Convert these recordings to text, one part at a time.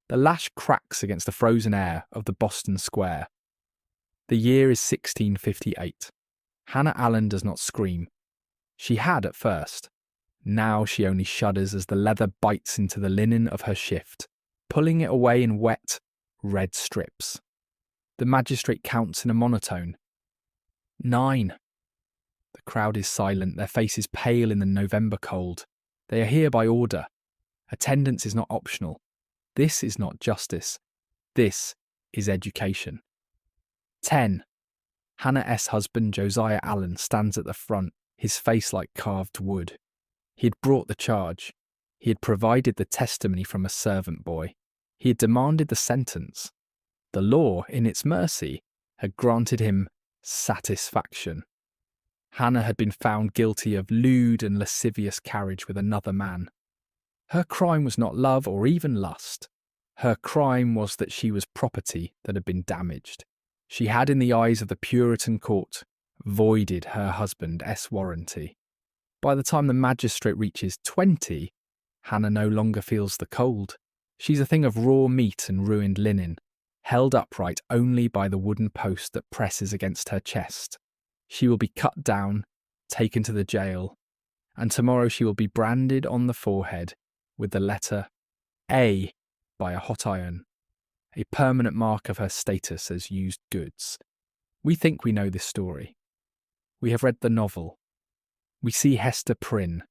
The lash cracks against the frozen air of the Boston Square. The year is 1658. Hannah Allen does not scream. She had at first. Now she only shudders as the leather bites into the linen of her shift, pulling it away in wet, red strips. The magistrate counts in a monotone. 9. The crowd is silent, their faces pale in the November cold. They are here by order. Attendance is not optional. This is not justice. This is education. 10. Hannah S. husband Josiah Allen stands at the front, his face like carved wood. He had brought the charge. He had provided the testimony from a servant boy. He had demanded the sentence. The law, in its mercy, had granted him satisfaction. Hannah had been found guilty of lewd and lascivious carriage with another man. Her crime was not love or even lust. Her crime was that she was property that had been damaged. She had, in the eyes of the Puritan court, voided her husband's warranty. By the time the magistrate reaches 20, Hannah no longer feels the cold. She's a thing of raw meat and ruined linen, held upright only by the wooden post that presses against her chest. She will be cut down, taken to the jail, and tomorrow she will be branded on the forehead with the letter A by a hot iron, a permanent mark of her status as used goods. We think we know this story. We have read the novel. We see Hester Prynne,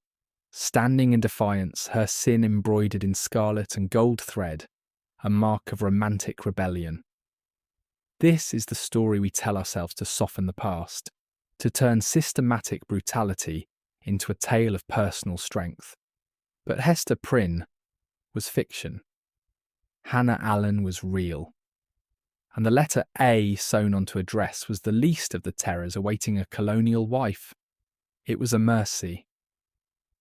standing in defiance, her sin embroidered in scarlet and gold thread, a mark of romantic rebellion. This is the story we tell ourselves to soften the past, to turn systematic brutality into a tale of personal strength. But Hester Prynne was fiction. Hannah Allen was real. And the letter A sewn onto a dress was the least of the terrors awaiting a colonial wife. It was a mercy.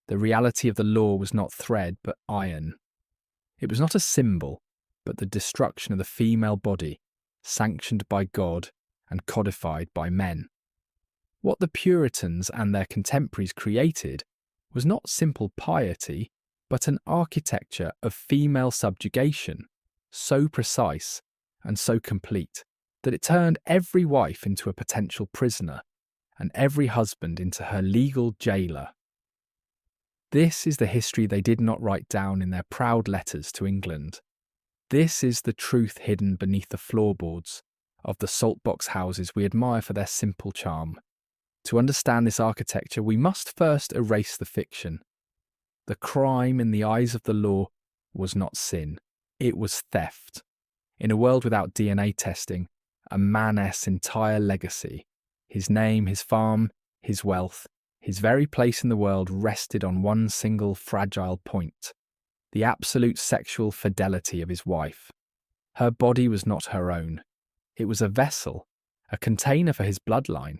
The reality of the law was not thread, but iron. It was not a symbol, but the destruction of the female body, sanctioned by God and codified by men. What the Puritans and their contemporaries created was not simple piety, but an architecture of female subjugation, so precise and so complete that it turned every wife into a potential prisoner and every husband into her legal jailer. This is the history they did not write down in their proud letters to England. This is the truth hidden beneath the floorboards of the saltbox houses we admire for their simple charm. To understand this architecture, we must first erase the fiction. The crime in the eyes of the law was not sin, it was theft. In a world without DNA testing, a man's entire legacy, his name, his farm, his wealth, his very place in the world rested on one single fragile point: the absolute sexual fidelity of his wife. Her body was not her own. It was a vessel, a container for his bloodline.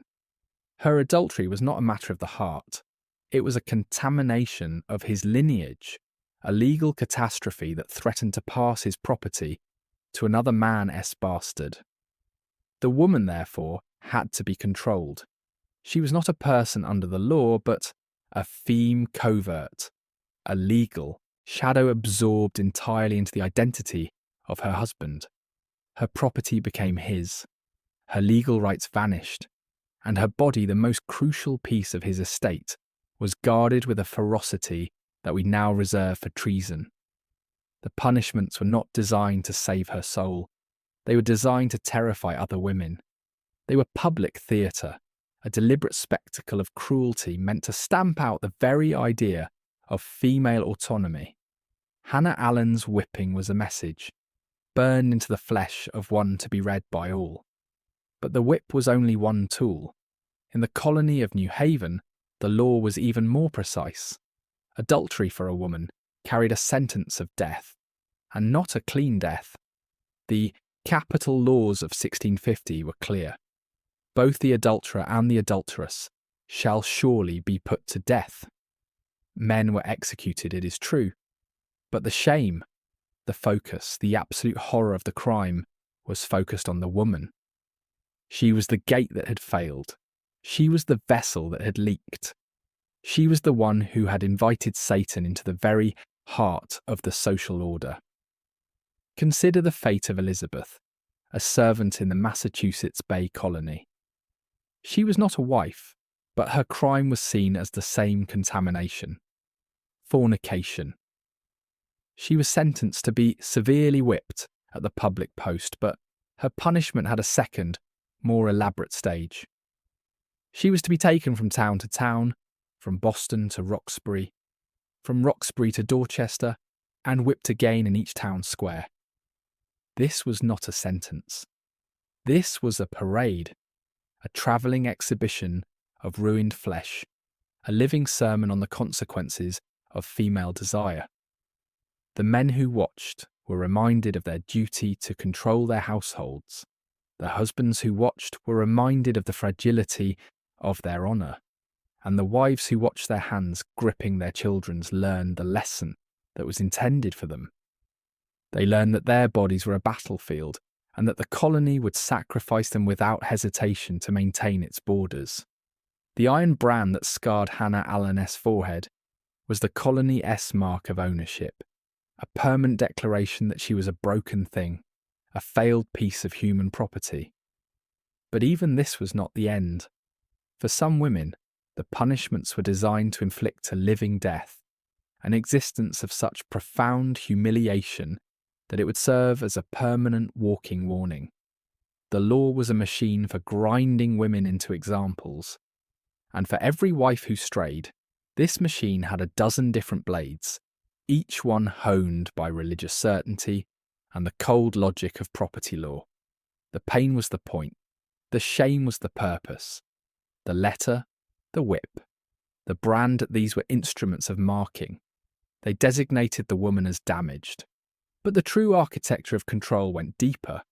Her adultery was not a matter of the heart. It was a contamination of his lineage, a legal catastrophe that threatened to pass his property to another man's bastard. The woman, therefore, had to be controlled. She was not a person under the law, but a feme covert, a legal shadow absorbed entirely into the identity of her husband. Her property became his, her legal rights vanished, and her body, the most crucial piece of his estate, was guarded with a ferocity that we now reserve for treason. The punishments were not designed to save her soul. They were designed to terrify other women. They were public theatre, a deliberate spectacle of cruelty meant to stamp out the very idea of female autonomy. Hannah Allen's whipping was a message, burned into the flesh of one to be read by all. But the whip was only one tool. In the colony of New Haven, the law was even more precise. Adultery for a woman carried a sentence of death, and not a clean death. The capital laws of 1650 were clear. Both the adulterer and the adulteress shall surely be put to death. Men were executed, it is true, but the shame, the focus, the absolute horror of the crime was focused on the woman. She was the gate that had failed. She was the vessel that had leaked. She was the one who had invited Satan into the very heart of the social order. Consider the fate of Elizabeth, a servant in the Massachusetts Bay Colony. She was not a wife, but her crime was seen as the same contamination: fornication. She was sentenced to be severely whipped at the public post, but her punishment had a second, more elaborate stage. She was to be taken from town to town, from Boston to Roxbury, from Roxbury to Dorchester, and whipped again in each town square. This was not a sentence. This was a parade, a travelling exhibition of ruined flesh, a living sermon on the consequences of female desire. The men who watched were reminded of their duty to control their households. The husbands who watched were reminded of the fragility of their honour. And the wives who watched their hands gripping their children's learned the lesson that was intended for them. They learned that their bodies were a battlefield and that the colony would sacrifice them without hesitation to maintain its borders. The iron brand that scarred Hannah Allen's forehead was the Colony S mark of ownership, a permanent declaration that she was a broken thing, a failed piece of human property. But even this was not the end. For some women, the punishments were designed to inflict a living death, an existence of such profound humiliation that it would serve as a permanent walking warning. The law was a machine for grinding women into examples, and for every wife who strayed, this machine had a dozen different blades, each one honed by religious certainty and the cold logic of property law. The pain was the point, the shame was the purpose, the letter, the whip, the brand. These were instruments of marking. They designated the woman as damaged. But the true architecture of control went deeper.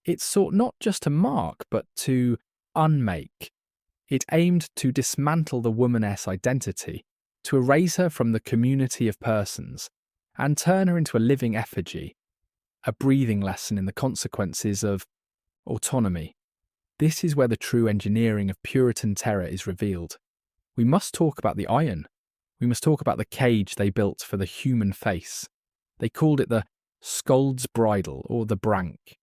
It sought not just to mark, but to unmake. It aimed to dismantle the womaness identity, to erase her from the community of persons, and turn her into a living effigy, a breathing lesson in the consequences of autonomy. This is where the true engineering of Puritan terror is revealed. We must talk about the iron. We must talk about the cage they built for the human face. They called it the scold's bridle or the brank.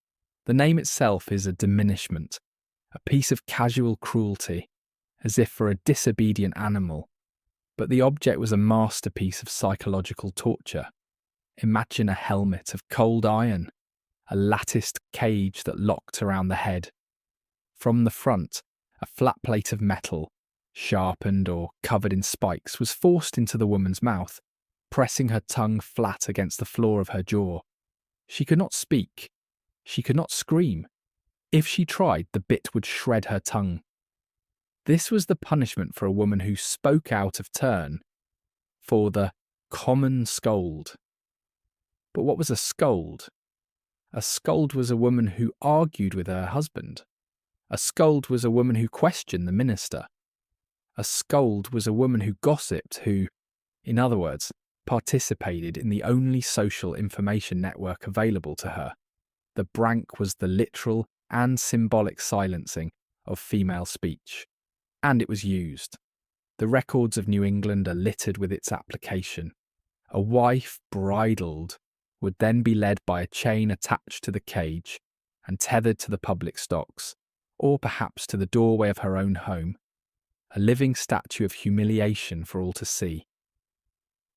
The name itself is a diminishment, a piece of casual cruelty, as if for a disobedient animal. But the object was a masterpiece of psychological torture. Imagine a helmet of cold iron, a latticed cage that locked around the head. From the front, a flat plate of metal, sharpened or covered in spikes, was forced into the woman's mouth, pressing her tongue flat against the floor of her jaw. She could not speak. She could not scream. If she tried, the bit would shred her tongue. This was the punishment for a woman who spoke out of turn, for the common scold. But what was a scold? A scold was a woman who argued with her husband. A scold was a woman who questioned the minister. A scold was a woman who gossiped, who, in other words, participated in the only social information network available to her. The brank was the literal and symbolic silencing of female speech. And it was used. The records of New England are littered with its application. A wife bridled would then be led by a chain attached to the cage and tethered to the public stocks, or perhaps to the doorway of her own home, a living statue of humiliation for all to see.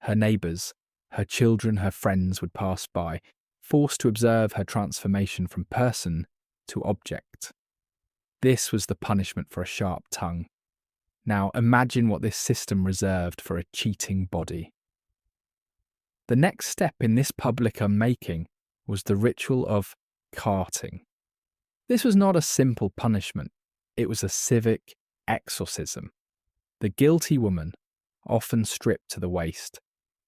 Her neighbours, her children, her friends would pass by, forced to observe her transformation from person to object. This was the punishment for a sharp tongue. Now imagine what this system reserved for a cheating body. The next step in this public unmaking was the ritual of carting. This was not a simple punishment, it was a civic exorcism. The guilty woman, often stripped to the waist,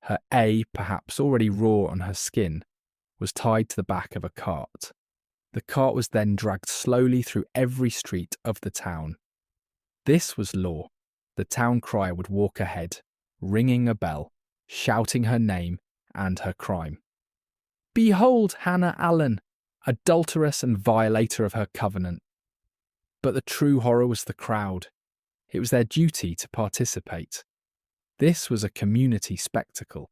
her A perhaps already raw on her skin, was tied to the back of a cart. The cart was then dragged slowly through every street of the town. This was law. The town crier would walk ahead, ringing a bell, shouting her name and her crime. "Behold Hannah Allen, adulteress and violator of her covenant." But the true horror was the crowd. It was their duty to participate. This was a community spectacle.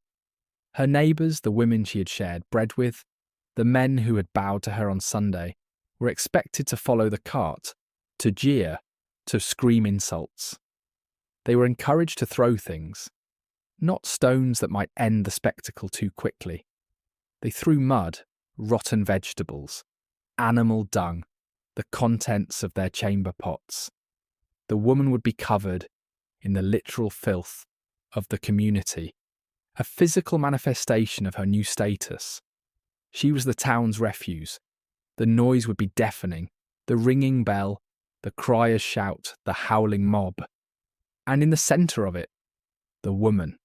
Her neighbours, the women she had shared bread with, The men who had bowed to her on Sunday were expected to follow the cart, to jeer, to scream insults. They were encouraged to throw things, not stones that might end the spectacle too quickly. They threw mud, rotten vegetables, animal dung, the contents of their chamber pots. The woman would be covered in the literal filth of the community, a physical manifestation of her new status. She was the town's refuse. The noise would be deafening, the ringing bell, the crier's shout, the howling mob. And in the centre of it, the woman,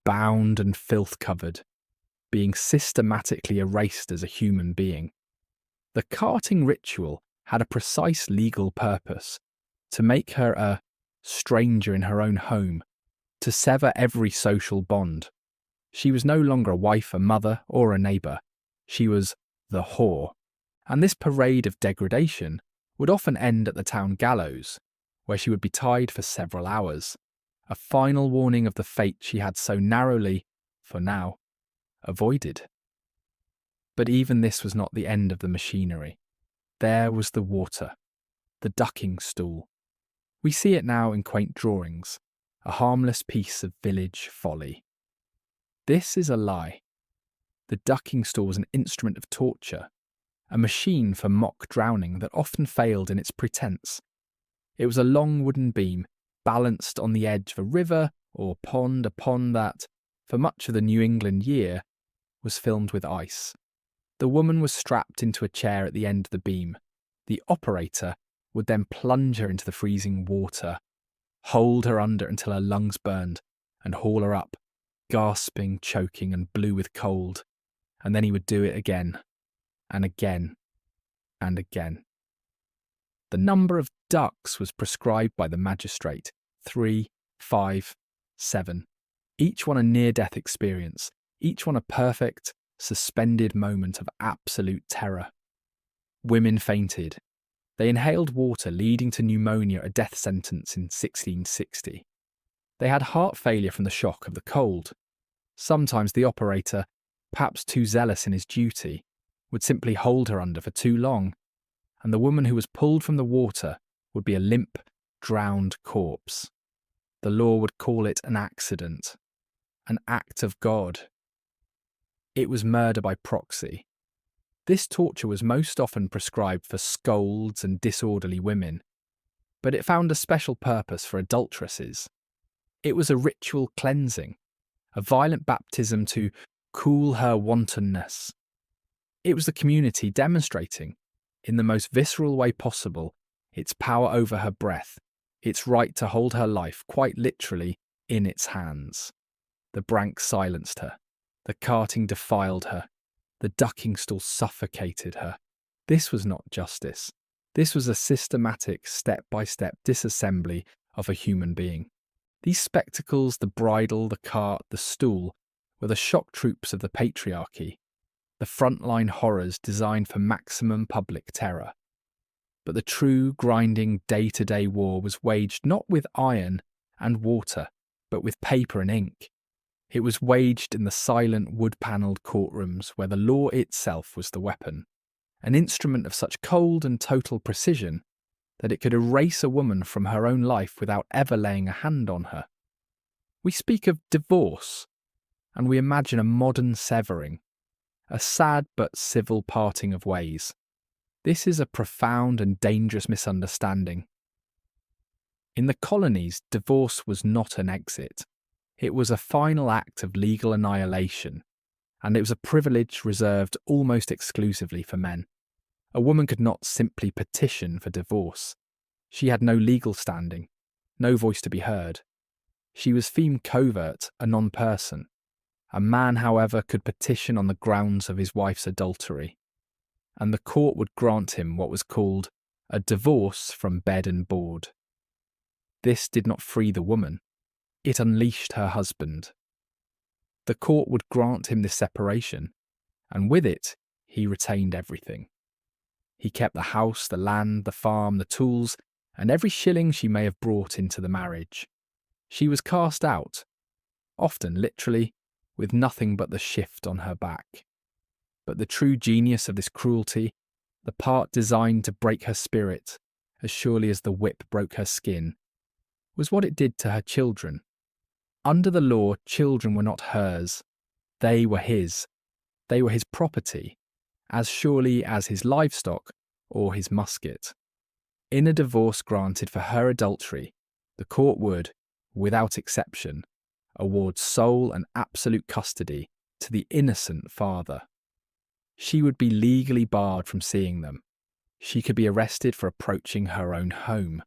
bound and filth-covered, being systematically erased as a human being. The carting ritual had a precise legal purpose, to make her a stranger in her own home, to sever every social bond. She was no longer a wife, a mother, or a neighbour. She was the whore. And this parade of degradation would often end at the town gallows, where she would be tied for several hours, a final warning of the fate she had so narrowly, for now, avoided. But even this was not the end of the machinery. There was the water, the ducking stool. We see it now in quaint drawings, a harmless piece of village folly. This is a lie. The ducking stool was an instrument of torture, a machine for mock drowning that often failed in its pretense. It was a long wooden beam balanced on the edge of a river or pond, a pond that, for much of the New England year, was filmed with ice. The woman was strapped into a chair at the end of the beam. The operator would then plunge her into the freezing water, hold her under until her lungs burned, and haul her up, gasping, choking, and blue with cold. And then he would do it again, and again, and again. The number of ducks was prescribed by the magistrate, 3, 5, 7. Each one a near-death experience, each one a perfect, suspended moment of absolute terror. Women fainted. They inhaled water, leading to pneumonia, a death sentence in 1660. They had heart failure from the shock of the cold. Sometimes the operator, perhaps too zealous in his duty, would simply hold her under for too long, and the woman who was pulled from the water would be a limp, drowned corpse. The law would call it an accident, an act of God. It was murder by proxy. This torture was most often prescribed for scolds and disorderly women, but it found a special purpose for adulteresses. It was a ritual cleansing, a violent baptism to cool her wantonness. It was the community demonstrating, in the most visceral way possible, its power over her breath, its right to hold her life quite literally in its hands. The brank silenced her. The carting defiled her. The ducking stool suffocated her. This was not justice. This was a systematic, step-by-step disassembly of a human being. These spectacles, the bridle, the cart, the stool, were the shock troops of the patriarchy, the frontline horrors designed for maximum public terror. But the true, grinding, day-to-day war was waged not with iron and water, but with paper and ink. It was waged in the silent, wood-panelled courtrooms where the law itself was the weapon, an instrument of such cold and total precision that it could erase a woman from her own life without ever laying a hand on her. We speak of divorce, and we imagine a modern severing, a sad but civil parting of ways. This is a profound and dangerous misunderstanding. In the colonies, divorce was not an exit. It was a final act of legal annihilation, and it was a privilege reserved almost exclusively for men. A woman could not simply petition for divorce. She had no legal standing, no voice to be heard. She was feme covert, a non-person. A man, however, could petition on the grounds of his wife's adultery, and the court would grant him what was called a divorce from bed and board. This did not free the woman. It unleashed her husband. The court would grant him this separation, and with it, he retained everything. He kept the house, the land, the farm, the tools, and every shilling she may have brought into the marriage. She was cast out, often literally, with nothing but the shift on her back. But the true genius of this cruelty, the part designed to break her spirit as surely as the whip broke her skin, was what it did to her children. Under the law, children were not hers. They were his. They were his property, as surely as his livestock or his musket. In a divorce granted for her adultery, the court would, without exception, award sole and absolute custody to the innocent father. She would be legally barred from seeing them. She could be arrested for approaching her own home.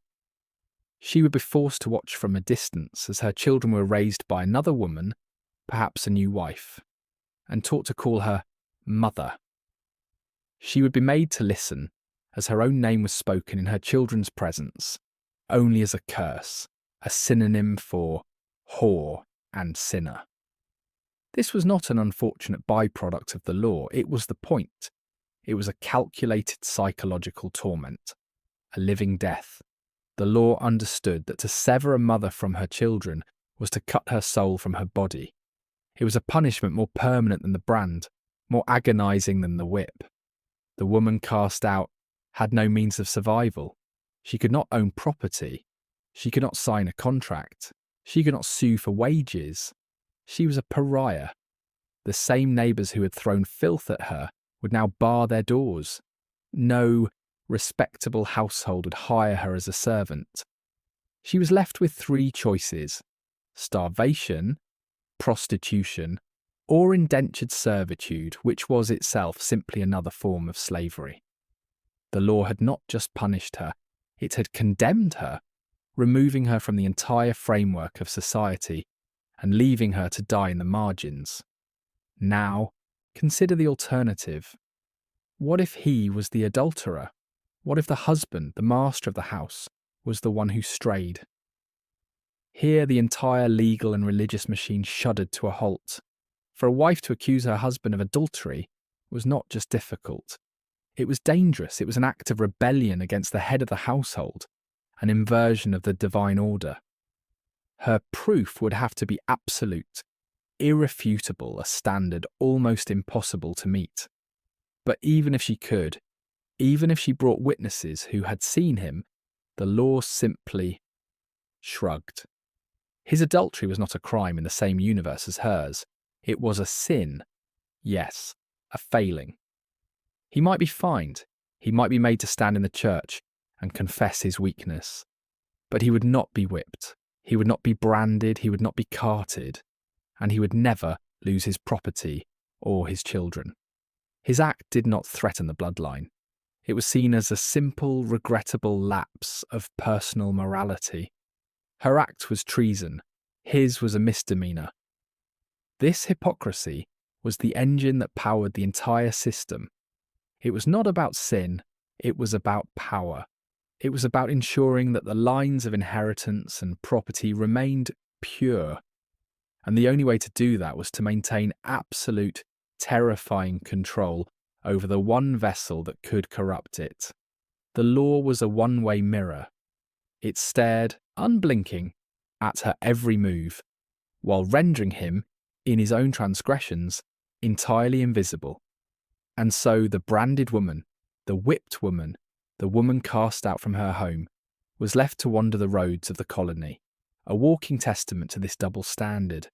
She would be forced to watch from a distance as her children were raised by another woman, perhaps a new wife, and taught to call her mother. She would be made to listen as her own name was spoken in her children's presence, only as a curse, a synonym for whore and sinner. This was not an unfortunate byproduct of the law, it was the point. It was a calculated psychological torment, a living death. The law understood that to sever a mother from her children was to cut her soul from her body. It was a punishment more permanent than the brand, more agonizing than the whip. The woman cast out had no means of survival. She could not own property. She could not sign a contract. She could not sue for wages. She was a pariah. The same neighbours who had thrown filth at her would now bar their doors. No respectable household would hire her as a servant. She was left with three choices: starvation, prostitution, or indentured servitude, which was itself simply another form of slavery. The law had not just punished her, it had condemned her, removing her from the entire framework of society and leaving her to die in the margins. Now, consider the alternative. What if he was the adulterer? What if the husband, the master of the house, was the one who strayed? Here the entire legal and religious machine shuddered to a halt. For a wife to accuse her husband of adultery was not just difficult. It was dangerous. It was an act of rebellion against the head of the household, an inversion of the divine order. Her proof would have to be absolute, irrefutable, a standard almost impossible to meet. But even if she could, even if she brought witnesses who had seen him, the law simply shrugged. His adultery was not a crime in the same universe as hers. It was a sin. Yes, a failing. He might be fined. He might be made to stand in the church and confess his weakness. But he would not be whipped. He would not be branded. He would not be carted. And he would never lose his property or his children. His act did not threaten the bloodline. It was seen as a simple, regrettable lapse of personal morality. Her act was treason. His was a misdemeanor. This hypocrisy was the engine that powered the entire system. It was not about sin, it was about power. It was about ensuring that the lines of inheritance and property remained pure. And the only way to do that was to maintain absolute, terrifying control over the one vessel that could corrupt it. The law was a one-way mirror. It stared, unblinking, at her every move, while rendering him, in his own transgressions, entirely invisible. And so the branded woman, the whipped woman, the woman cast out from her home, was left to wander the roads of the colony, a walking testament to this double standard.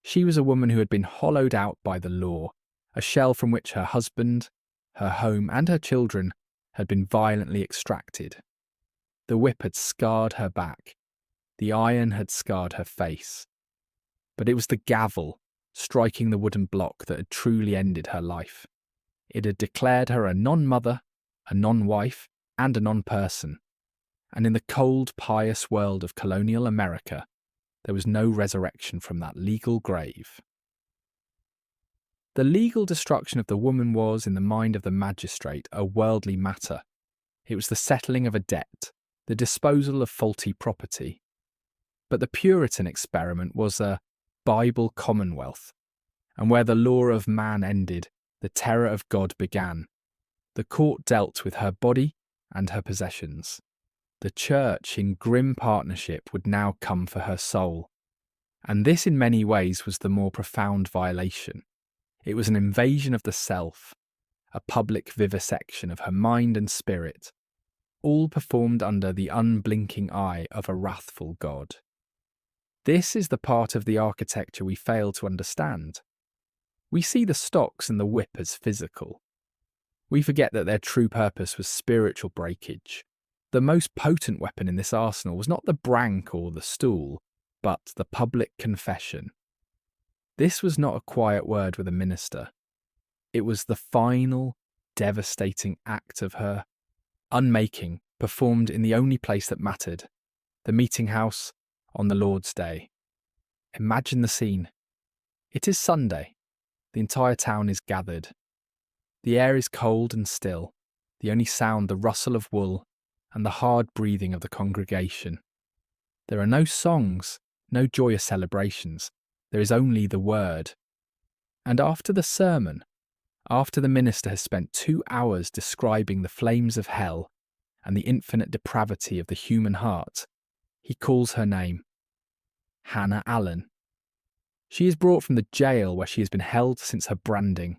She was a woman who had been hollowed out by the law, a shell from which her husband, her home, and her children had been violently extracted. The whip had scarred her back. The iron had scarred her face. But it was the gavel striking the wooden block that had truly ended her life. It had declared her a non-mother, a non-wife, and a non-person. And in the cold, pious world of colonial America, there was no resurrection from that legal grave. The legal destruction of the woman was, in the mind of the magistrate, a worldly matter. It was the settling of a debt, the disposal of faulty property. But the Puritan experiment was a Bible commonwealth, and where the law of man ended, the terror of God began. The court dealt with her body and her possessions. The church, in grim partnership, would now come for her soul. And this in many ways was the more profound violation. It was an invasion of the self, a public vivisection of her mind and spirit, all performed under the unblinking eye of a wrathful God. This is the part of the architecture we fail to understand. We see the stocks and the whip as physical. We forget that their true purpose was spiritual breakage. The most potent weapon in this arsenal was not the brank or the stool, but the public confession. This was not a quiet word with a minister. It was the final, devastating act of her unmaking, performed in the only place that mattered, the meeting house on the Lord's Day. Imagine the scene. It is Sunday. The entire town is gathered. The air is cold and still, the only sound the rustle of wool and the hard breathing of the congregation. There are no songs, no joyous celebrations. There is only the word. And after the sermon, after the minister has spent 2 hours describing the flames of hell and the infinite depravity of the human heart, he calls her name. Hannah Allen. She is brought from the jail where she has been held since her branding.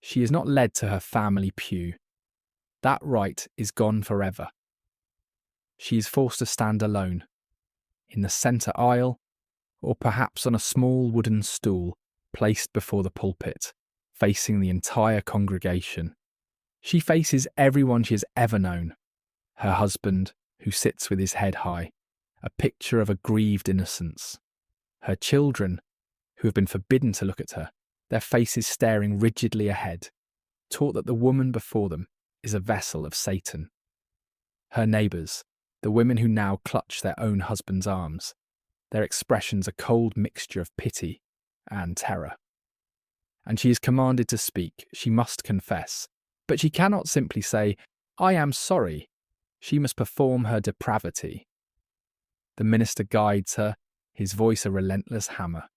She is not led to her family pew. That right is gone forever. She is forced to stand alone, in the centre aisle, or perhaps on a small wooden stool placed before the pulpit, facing the entire congregation. She faces everyone she has ever known. Her husband, who sits with his head high, a picture of a grieved innocence. Her children, who have been forbidden to look at her, their faces staring rigidly ahead, taught that the woman before them is a vessel of Satan. Her neighbours, the women who now clutch their own husbands' arms, their expressions a cold mixture of pity and terror. And she is commanded to speak, she must confess, but she cannot simply say, "I am sorry." She must perform her depravity. The minister guides her, his voice a relentless hammer.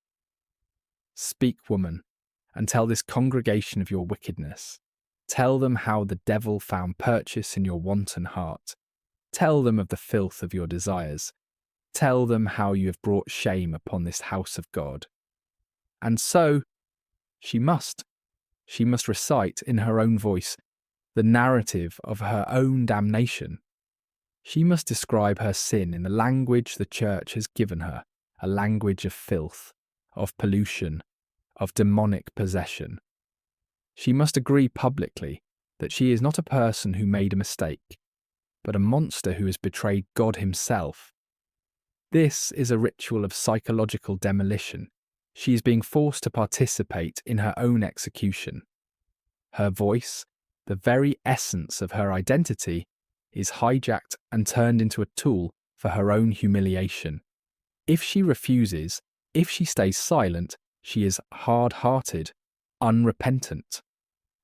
"Speak, woman, and tell this congregation of your wickedness. Tell them how the devil found purchase in your wanton heart. Tell them of the filth of your desires. Tell them how you have brought shame upon this house of God." And so, she must recite in her own voice the narrative of her own damnation. She must describe her sin in the language the church has given her, a language of filth, of pollution, of demonic possession. She must agree publicly that she is not a person who made a mistake, but a monster who has betrayed God himself. This is a ritual of psychological demolition. She is being forced to participate in her own execution. Her voice, the very essence of her identity, is hijacked and turned into a tool for her own humiliation. If she refuses, if she stays silent, she is hard-hearted, unrepentant.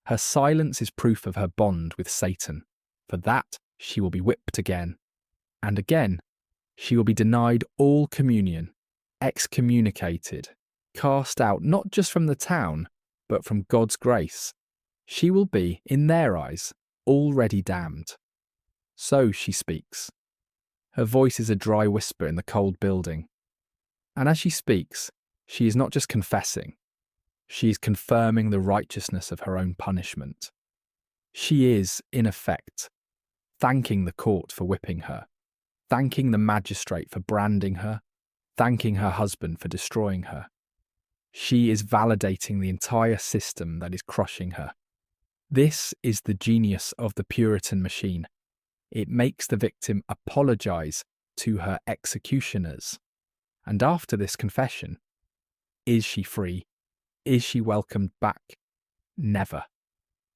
Her silence is proof of her bond with Satan. For that, she will be whipped again. And again, she will be denied all communion, excommunicated, cast out not just from the town, but from God's grace. She will be, in their eyes, already damned. So she speaks. Her voice is a dry whisper in the cold building. And as she speaks, she is not just confessing. She is confirming the righteousness of her own punishment. She is, in effect, thanking the court for whipping her, thanking the magistrate for branding her, thanking her husband for destroying her. She is validating the entire system that is crushing her. This is the genius of the Puritan machine. It makes the victim apologise to her executioners. And after this confession, is she free? Is she welcomed back? Never.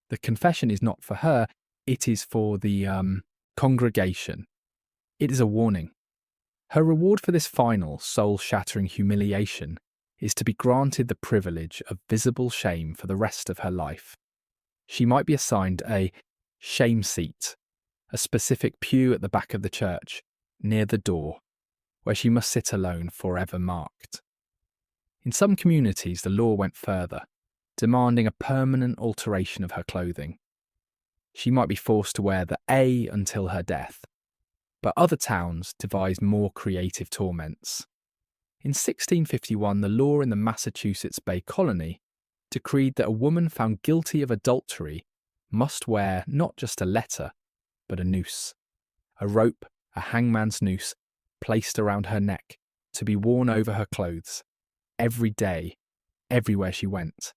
The confession is not for her, it is for the congregation. It is a warning. Her reward for this final, soul-shattering humiliation is to be granted the privilege of visible shame for the rest of her life. She might be assigned a shame seat, a specific pew at the back of the church, near the door, where she must sit alone forever marked. In some communities, the law went further, demanding a permanent alteration of her clothing. She might be forced to wear the A until her death, but other towns devised more creative torments. In 1651, the law in the Massachusetts Bay Colony decreed that a woman found guilty of adultery must wear not just a letter, but a noose. A rope, a hangman's noose, placed around her neck, to be worn over her clothes, every day, everywhere she went.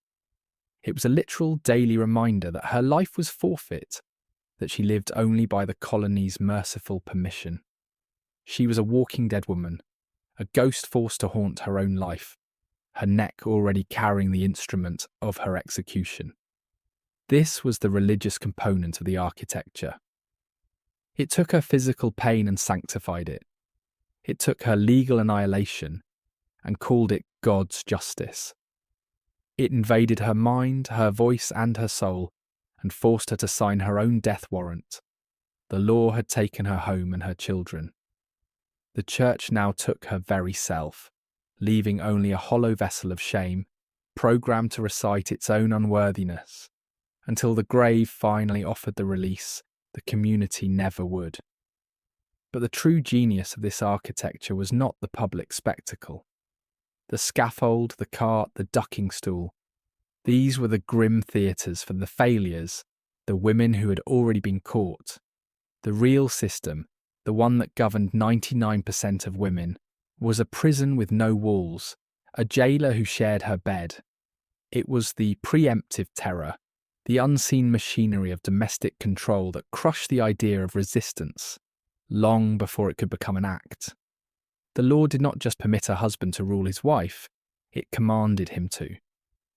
It was a literal daily reminder that her life was forfeit, that she lived only by the colony's merciful permission. She was a walking dead woman, a ghost forced to haunt her own life, her neck already carrying the instrument of her execution. This was the religious component of the architecture. It took her physical pain and sanctified it. It took her legal annihilation and called it God's justice. It invaded her mind, her voice, and her soul, and forced her to sign her own death warrant. The law had taken her home and her children. The church now took her very self, leaving only a hollow vessel of shame, programmed to recite its own unworthiness, until the grave finally offered the release the community never would. But the true genius of this architecture was not the public spectacle. The scaffold, the cart, the ducking stool, these were the grim theatres for the failures, the women who had already been caught. The real system, the one that governed 99% of women, was a prison with no walls, a jailer who shared her bed. It was the preemptive terror, the unseen machinery of domestic control that crushed the idea of resistance, long before it could become an act. The law did not just permit a husband to rule his wife, it commanded him to.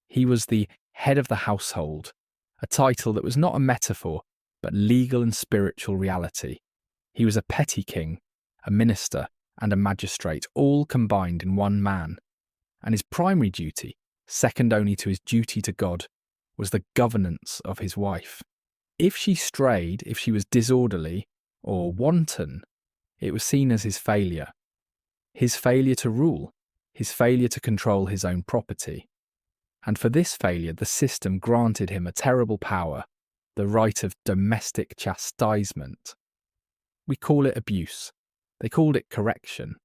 He was the head of the household, a title that was not a metaphor, but legal and spiritual reality. He was a petty king, a minister, and a magistrate, all combined in one man. And his primary duty, second only to his duty to God, was the governance of his wife. If she strayed, if she was disorderly or wanton, it was seen as his failure to rule, his failure to control his own property. And for this failure, the system granted him a terrible power, the right of domestic chastisement. We call it abuse. They called it correction.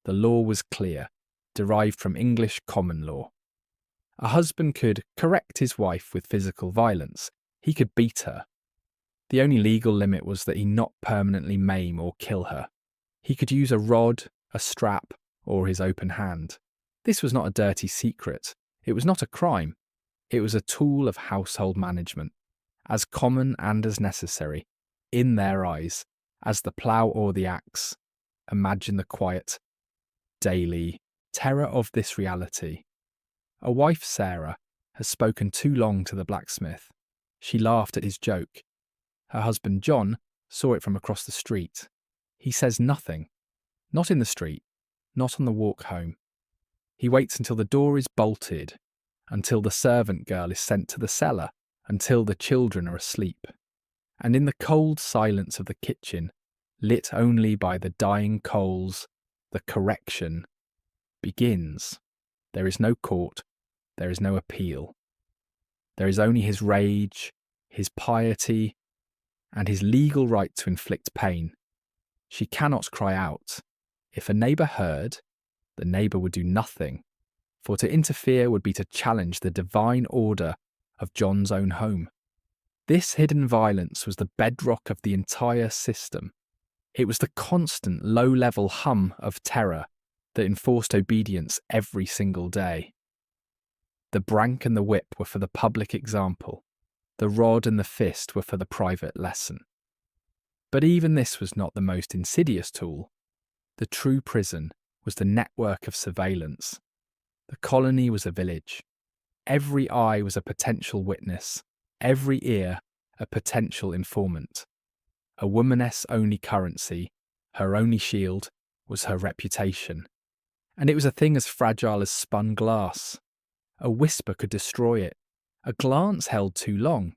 The law was clear, derived from English common law. A husband could correct his wife with physical violence. He could beat her. The only legal limit was that he not permanently maim or kill her. He could use a rod, a strap, or his open hand. This was not a dirty secret. It was not a crime. It was a tool of household management, as common and as necessary, in their eyes, as the plough or the axe. Imagine the quiet, daily terror of this reality. A wife, Sarah, has spoken too long to the blacksmith. She laughed at his joke. Her husband, John, saw it from across the street. He says nothing. Not in the street, not on the walk home. He waits until the door is bolted, until the servant girl is sent to the cellar, until the children are asleep. And in the cold silence of the kitchen, lit only by the dying coals, the correction begins. There is no court, there is no appeal. There is only his rage, his piety, and his legal right to inflict pain. She cannot cry out. If a neighbour heard, the neighbour would do nothing, for to interfere would be to challenge the divine order of John's own home. This hidden violence was the bedrock of the entire system. It was the constant low-level hum of terror that enforced obedience every single day. The brank and the whip were for the public example. The rod and the fist were for the private lesson. But even this was not the most insidious tool. The true prison was the network of surveillance. The colony was a village. Every eye was a potential witness, every ear a potential informant. A womaness' only currency, her only shield, was her reputation. And it was a thing as fragile as spun glass. A whisper could destroy it, a glance held too long,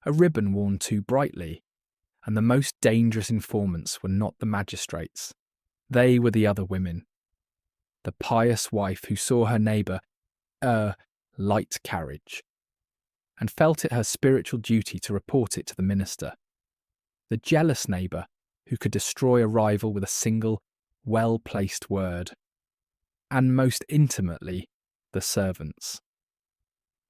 a ribbon worn too brightly. And the most dangerous informants were not the magistrates. They were the other women. The pious wife who saw her neighbour light carriage, and felt it her spiritual duty to report it to the minister. The jealous neighbour who could destroy a rival with a single, well-placed word. And most intimately, the servants.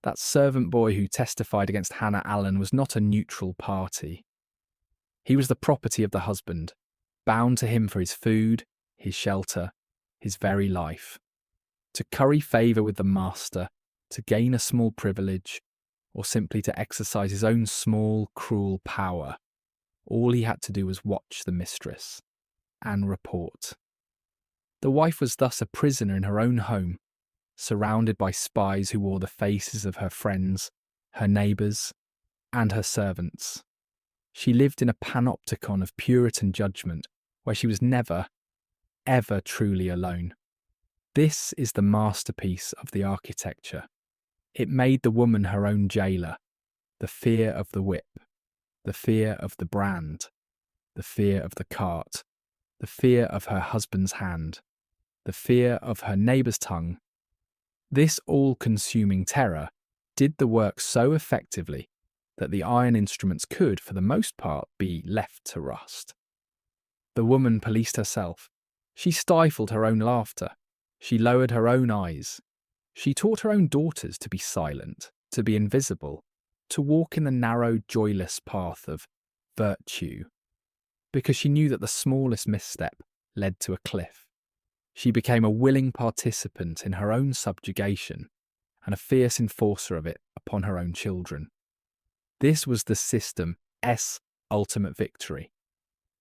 That servant boy who testified against Hannah Allen was not a neutral party. He was the property of the husband, bound to him for his food, his shelter, his very life. To curry favour with the master, to gain a small privilege, or simply to exercise his own small, cruel power, all he had to do was watch the mistress and report. The wife was thus a prisoner in her own home, surrounded by spies who wore the faces of her friends, her neighbours, and her servants. She lived in a panopticon of Puritan judgment where she was never, ever truly alone. This is the masterpiece of the architecture. It made the woman her own jailer, the fear of the whip, the fear of the brand, the fear of the cart, the fear of her husband's hand, the fear of her neighbour's tongue. This all-consuming terror did the work so effectively that the iron instruments could, for the most part, be left to rust. The woman policed herself. She stifled her own laughter. She lowered her own eyes. She taught her own daughters to be silent, to be invisible, to walk in the narrow, joyless path of virtue, because she knew that the smallest misstep led to a cliff. She became a willing participant in her own subjugation and a fierce enforcer of it upon her own children. This was the system's ultimate victory,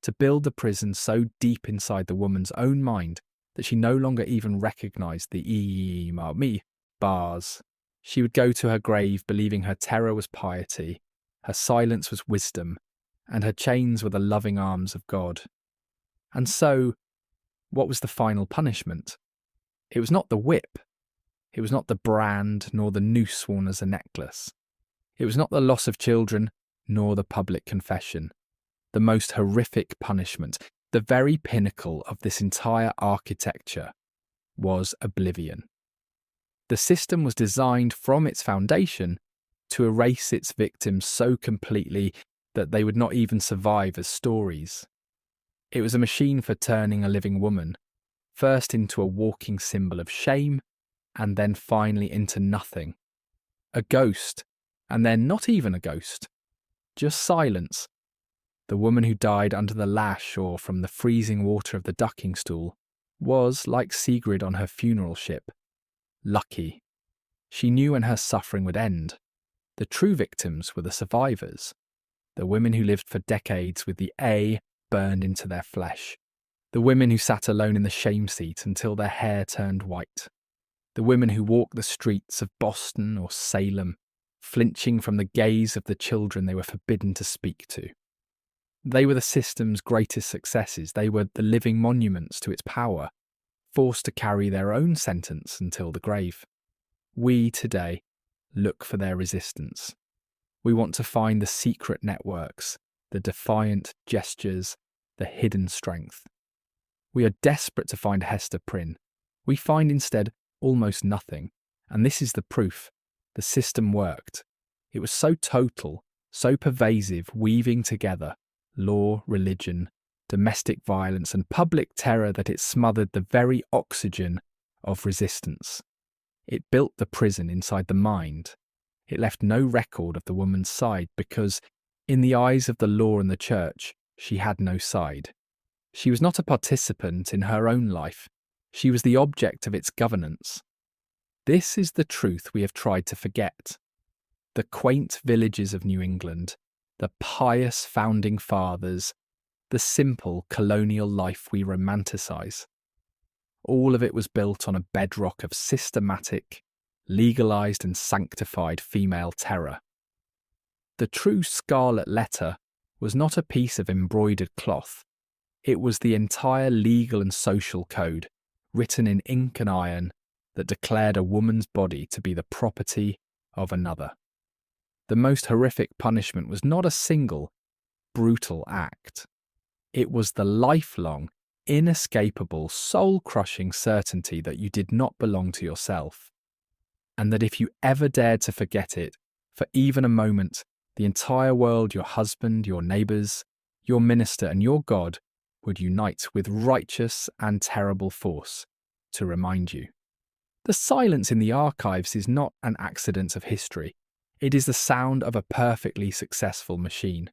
to build the prison so deep inside the woman's own mind that she no longer even recognised the bars. She would go to her grave believing her terror was piety, her silence was wisdom, and her chains were the loving arms of God. And so, what was the final punishment? It was not the whip. It was not the brand, nor the noose worn as a necklace. It was not the loss of children, nor the public confession. The most horrific punishment, the very pinnacle of this entire architecture, was oblivion. The system was designed from its foundation to erase its victims so completely that they would not even survive as stories. It was a machine for turning a living woman, first into a walking symbol of shame, and then finally into nothing. A ghost, and then not even a ghost, just silence. The woman who died under the lash or from the freezing water of the ducking stool was, like Sigrid on her funeral ship, lucky. She knew when her suffering would end. The true victims were the survivors, the women who lived for decades with the A burned into their flesh, the women who sat alone in the shame seat until their hair turned white, the women who walked the streets of Boston or Salem, flinching from the gaze of the children they were forbidden to speak to. They were the system's greatest successes. They were the living monuments to its power, forced to carry their own sentence until the grave. We, today, look for their resistance. We want to find the secret networks, the defiant gestures, the hidden strength. We are desperate to find Hester Prynne. We find instead almost nothing, and this is the proof. The system worked. It was so total, so pervasive, weaving together law, religion, domestic violence, and public terror that it smothered the very oxygen of resistance. It built the prison inside the mind. It left no record of the woman's side because, in the eyes of the law and the church, she had no side. She was not a participant in her own life. She was the object of its governance. This is the truth we have tried to forget. The quaint villages of New England, the pious founding fathers, the simple colonial life we romanticize. All of it was built on a bedrock of systematic, legalized and sanctified female terror. The true scarlet letter was not a piece of embroidered cloth. It was the entire legal and social code, written in ink and iron, that declared a woman's body to be the property of another. The most horrific punishment was not a single, brutal act. It was the lifelong, inescapable, soul-crushing certainty that you did not belong to yourself, and that if you ever dared to forget it, for even a moment, the entire world, your husband, your neighbours, your minister, and your God would unite with righteous and terrible force to remind you. The silence in the archives is not an accident of history. It is the sound of a perfectly successful machine.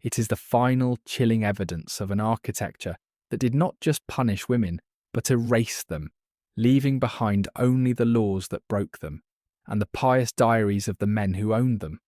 It is the final, chilling evidence of an architecture that did not just punish women, but erase them, leaving behind only the laws that broke them, and the pious diaries of the men who owned them.